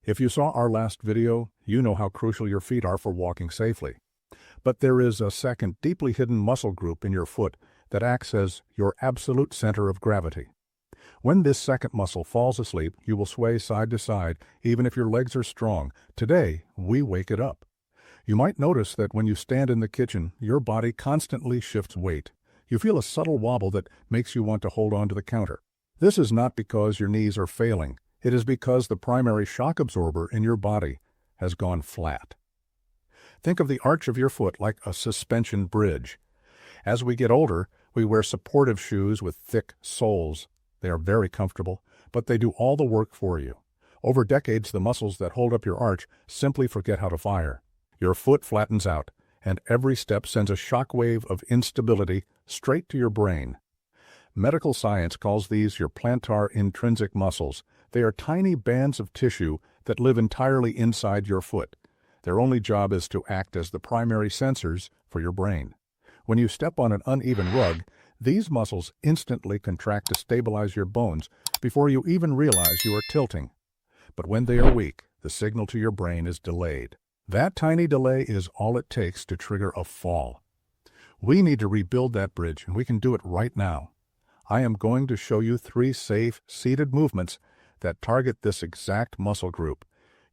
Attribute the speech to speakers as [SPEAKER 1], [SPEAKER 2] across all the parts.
[SPEAKER 1] If you saw our last video, you know how crucial your feet are for walking safely. But there is a second deeply hidden muscle group in your foot that acts as your absolute center of gravity. When this second muscle falls asleep, you will sway side to side even if your legs are strong. Today, we wake it up. You might notice that when you stand in the kitchen, your body constantly shifts weight. You feel a subtle wobble that makes you want to hold on to the counter. This is not because your knees are failing. It is because the primary shock absorber in your body has gone flat. Think of the arch of your foot like a suspension bridge. As we get older, we wear supportive shoes with thick soles. They are very comfortable, but they do all the work for you. Over decades, the muscles that hold up your arch simply forget how to fire. Your foot flattens out, and every step sends a shock wave of instability straight to your brain. Medical science calls these your plantar intrinsic muscles. They are tiny bands of tissue that live entirely inside your foot. Their only job is to act as the primary sensors for your brain. When you step on an uneven rug, these muscles instantly contract to stabilize your bones before you even realize you are tilting. But when they are weak, the signal to your brain is delayed. That tiny delay is all it takes to trigger a fall. We need to rebuild that bridge, and we can do it right now. I am going to show you 3 safe, seated movements that target this exact muscle group.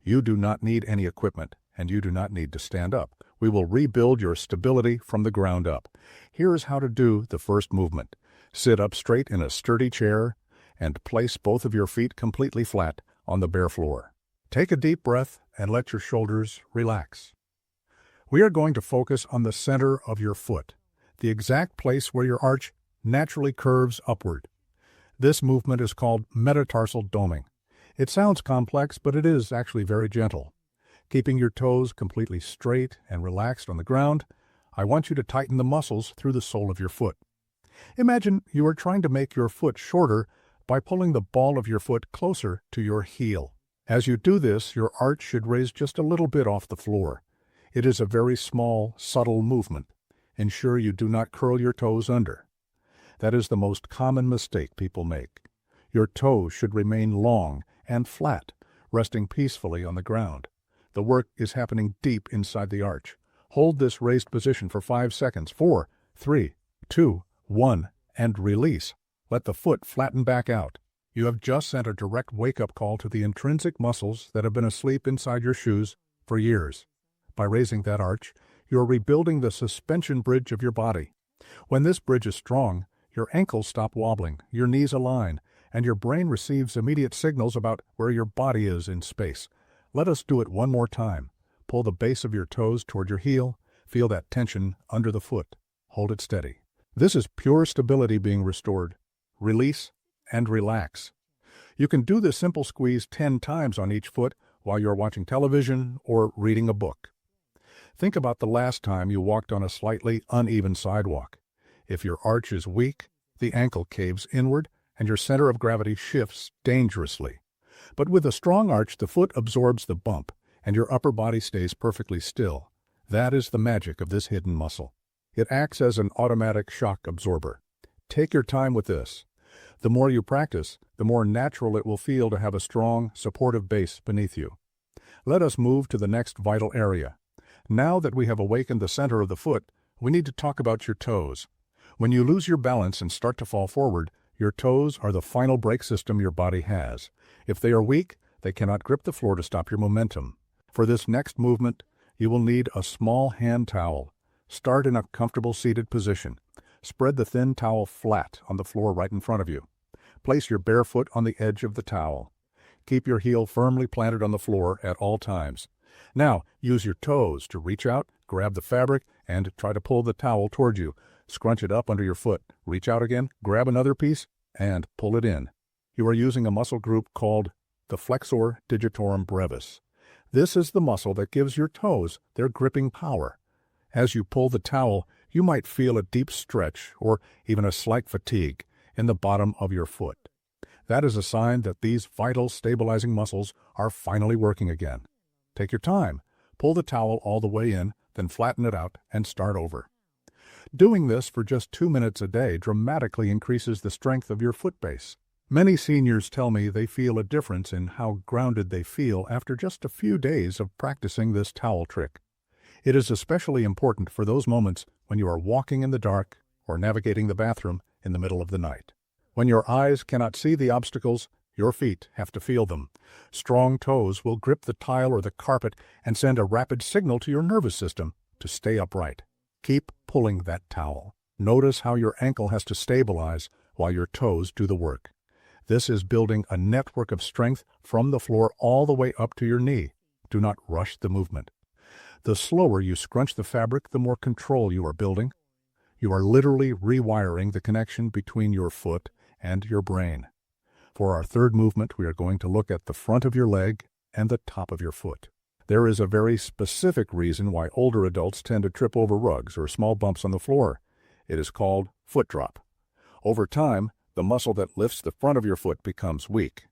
[SPEAKER 1] You do not need any equipment, and you do not need to stand up. We will rebuild your stability from the ground up. Here is how to do the first movement. Sit up straight in a sturdy chair and place both of your feet completely flat on the bare floor. Take a deep breath and let your shoulders relax. We are going to focus on the center of your foot, the exact place where your arch naturally curves upward. This movement is called metatarsal doming. It sounds complex, but it is actually very gentle. Keeping your toes completely straight and relaxed on the ground, I want you to tighten the muscles through the sole of your foot. Imagine you are trying to make your foot shorter by pulling the ball of your foot closer to your heel. As you do this, your arch should raise just a little bit off the floor. It is a very small, subtle movement. Ensure you do not curl your toes under. That is the most common mistake people make. Your toes should remain long and flat, resting peacefully on the ground. The work is happening deep inside the arch. Hold this raised position for 5 seconds. 4, 3, 2, 1, and release. Let the foot flatten back out. You have just sent a direct wake-up call to the intrinsic muscles that have been asleep inside your shoes for years. By raising that arch, you are rebuilding the suspension bridge of your body. When this bridge is strong, your ankles stop wobbling, your knees align, and your brain receives immediate signals about where your body is in space. Let us do it one more time. Pull the base of your toes toward your heel. Feel that tension under the foot. Hold it steady. This is pure stability being restored. Release and relax. You can do this simple squeeze 10 times on each foot while you're watching television or reading a book. Think about the last time you walked on a slightly uneven sidewalk. If your arch is weak, the ankle caves inward and your center of gravity shifts dangerously. But with a strong arch, the foot absorbs the bump and your upper body stays perfectly still. That is the magic of this hidden muscle. It acts as an automatic shock absorber. Take your time with this. The more you practice, the more natural it will feel to have a strong, supportive base beneath you. Let us move to the next vital area. Now that we have awakened the center of the foot, we need to talk about your toes. When you lose your balance and start to fall forward, your toes are the final brake system your body has. If they are weak, they cannot grip the floor to stop your momentum. For this next movement, you will need a small hand towel. Start in a comfortable seated position. Spread the thin towel flat on the floor right in front of you. Place your bare foot on the edge of the towel. Keep your heel firmly planted on the floor at all times. Now, use your toes to reach out, grab the fabric, and try to pull the towel toward you. Scrunch it up under your foot. Reach out again, grab another piece, and pull it in. You are using a muscle group called the flexor digitorum brevis. This is the muscle that gives your toes their gripping power. As you pull the towel, you might feel a deep stretch or even a slight fatigue in the bottom of your foot. That is a sign that these vital stabilizing muscles are finally working again. Take your time. Pull the towel all the way in, then flatten it out and start over. Doing this for just 2 minutes a day dramatically increases the strength of your foot base. Many seniors tell me they feel a difference in how grounded they feel after just a few days of practicing this towel trick. It is especially important for those moments when you are walking in the dark or navigating the bathroom in the middle of the night. When your eyes cannot see the obstacles, your feet have to feel them. Strong toes will grip the tile or the carpet and send a rapid signal to your nervous system to stay upright. Keep pulling that towel. Notice how your ankle has to stabilize while your toes do the work. This is building a network of strength from the floor all the way up to your knee. Do not rush the movement. The slower you scrunch the fabric, the more control you are building. You are literally rewiring the connection between your foot and your brain. For our third movement, we are going to look at the front of your leg and the top of your foot. There is a very specific reason why older adults tend to trip over rugs or small bumps on the floor. It is called foot drop. Over time, the muscle that lifts the front of your foot becomes weak.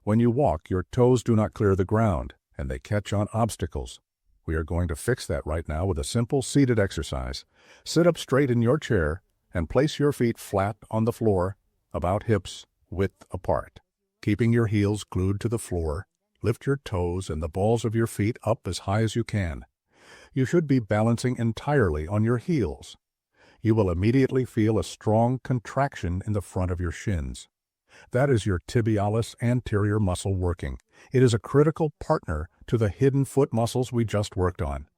[SPEAKER 1] When you walk, your toes do not clear the ground, and they catch on obstacles. We are going to fix that right now with a simple seated exercise. Sit up straight in your chair and place your feet flat on the floor, about hips width apart. Keeping your heels glued to the floor, lift your toes and the balls of your feet up as high as you can. You should be balancing entirely on your heels. You will immediately feel a strong contraction in the front of your shins. That is your tibialis anterior muscle working. It is a critical partner to the hidden foot muscles we just worked on.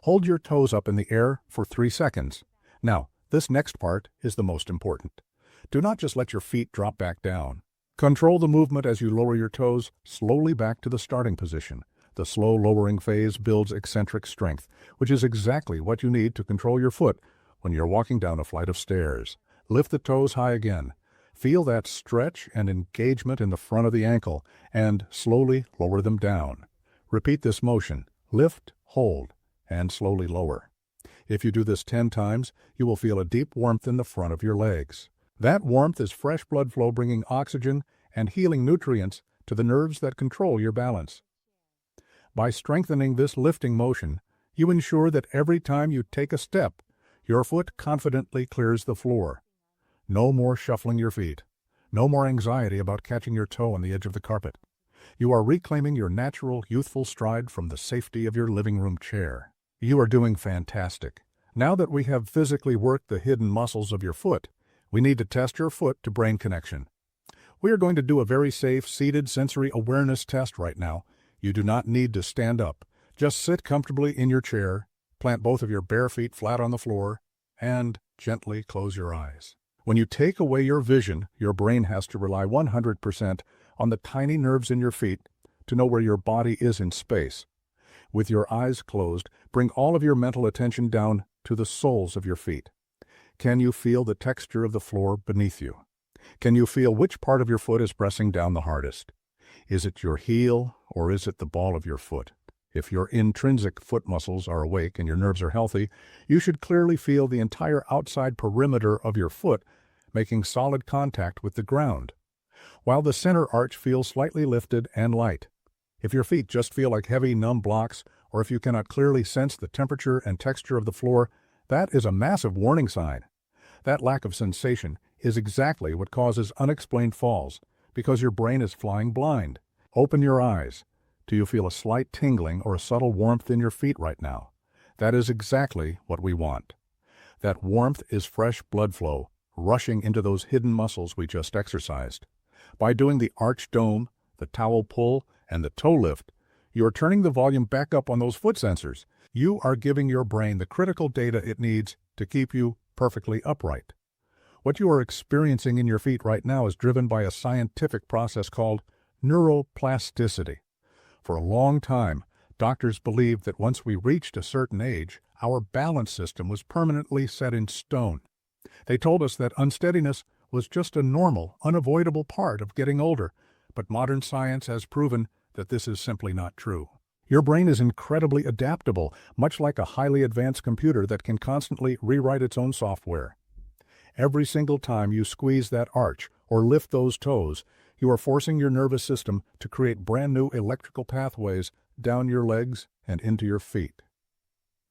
[SPEAKER 1] Hold your toes up in the air for 3 seconds. Now, this next part is the most important. Do not just let your feet drop back down. Control the movement as you lower your toes slowly back to the starting position. The slow lowering phase builds eccentric strength, which is exactly what you need to control your foot when you're walking down a flight of stairs. Lift the toes high again. Feel that stretch and engagement in the front of the ankle, and slowly lower them down. Repeat this motion. Lift, hold, and slowly lower. If you do this 10 times, you will feel a deep warmth in the front of your legs. That warmth is fresh blood flow bringing oxygen and healing nutrients to the nerves that control your balance. By strengthening this lifting motion, you ensure that every time you take a step, your foot confidently clears the floor. No more shuffling your feet. No more anxiety about catching your toe on the edge of the carpet. You are reclaiming your natural, youthful stride from the safety of your living room chair. You are doing fantastic. Now that we have physically worked the hidden muscles of your foot, we need to test your foot-to-brain connection. We are going to do a very safe seated sensory awareness test right now. You do not need to stand up. Just sit comfortably in your chair, plant both of your bare feet flat on the floor, and gently close your eyes. When you take away your vision, your brain has to rely 100% on the tiny nerves in your feet to know where your body is in space. With your eyes closed, bring all of your mental attention down to the soles of your feet. Can you feel the texture of the floor beneath you? Can you feel which part of your foot is pressing down the hardest? Is it your heel or is it the ball of your foot? If your intrinsic foot muscles are awake and your nerves are healthy, you should clearly feel the entire outside perimeter of your foot making solid contact with the ground, while the center arch feels slightly lifted and light. If your feet just feel like heavy, numb blocks, or if you cannot clearly sense the temperature and texture of the floor, that is a massive warning sign. That lack of sensation is exactly what causes unexplained falls, because your brain is flying blind. Open your eyes. Do you feel a slight tingling or a subtle warmth in your feet right now? That is exactly what we want. That warmth is fresh blood flow rushing into those hidden muscles we just exercised. By doing the arch dome, the towel pull, and the toe lift, you are turning the volume back up on those foot sensors. You are giving your brain the critical data it needs to keep you perfectly upright. What you are experiencing in your feet right now is driven by a scientific process called neuroplasticity. For a long time, doctors believed that once we reached a certain age, our balance system was permanently set in stone. They told us that unsteadiness was just a normal, unavoidable part of getting older, but modern science has proven that this is simply not true. Your brain is incredibly adaptable, much like a highly advanced computer that can constantly rewrite its own software. Every single time you squeeze that arch or lift those toes, you are forcing your nervous system to create brand new electrical pathways down your legs and into your feet.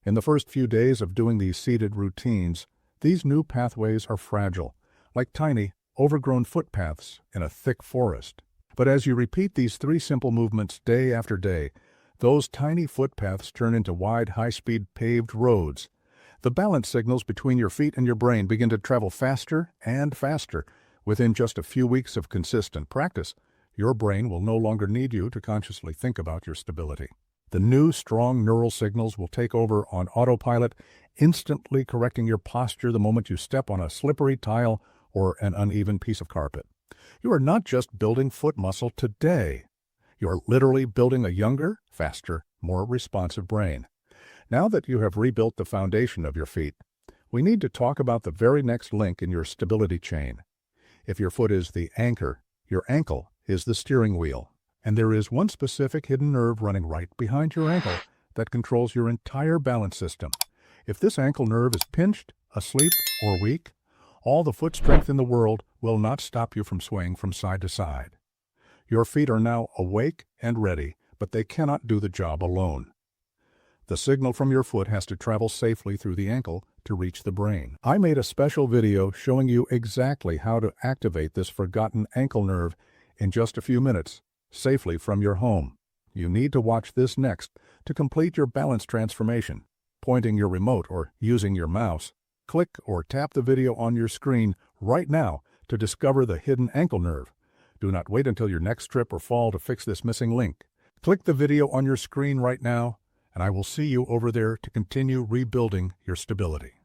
[SPEAKER 1] In the first few days of doing these seated routines, these new pathways are fragile, like tiny overgrown footpaths in a thick forest. But as you repeat these 3 simple movements day after day, those tiny footpaths turn into wide, high-speed paved roads. The balance signals between your feet and your brain begin to travel faster and faster. Within just a few weeks of consistent practice, your brain will no longer need you to consciously think about your stability. The new, strong neural signals will take over on autopilot, instantly correcting your posture the moment you step on a slippery tile or an uneven piece of carpet. You are not just building foot muscle today. You are literally building a younger, faster, more responsive brain. Now that you have rebuilt the foundation of your feet, we need to talk about the very next link in your stability chain. If your foot is the anchor, your ankle is the steering wheel. And there is one specific hidden nerve running right behind your ankle that controls your entire balance system. If this ankle nerve is pinched, asleep, or weak, all the foot strength in the world will not stop you from swaying from side to side. Your feet are now awake and ready, but they cannot do the job alone. The signal from your foot has to travel safely through the ankle to reach the brain. I made a special video showing you exactly how to activate this forgotten ankle nerve in just a few minutes, safely from your home. You need to watch this next to complete your balance transformation. Pointing your remote or using your mouse, click or tap the video on your screen right now to discover the hidden ankle nerve. Do not wait until your next trip or fall to fix this missing link. Click the video on your screen right now, and I will see you over there to continue rebuilding your stability.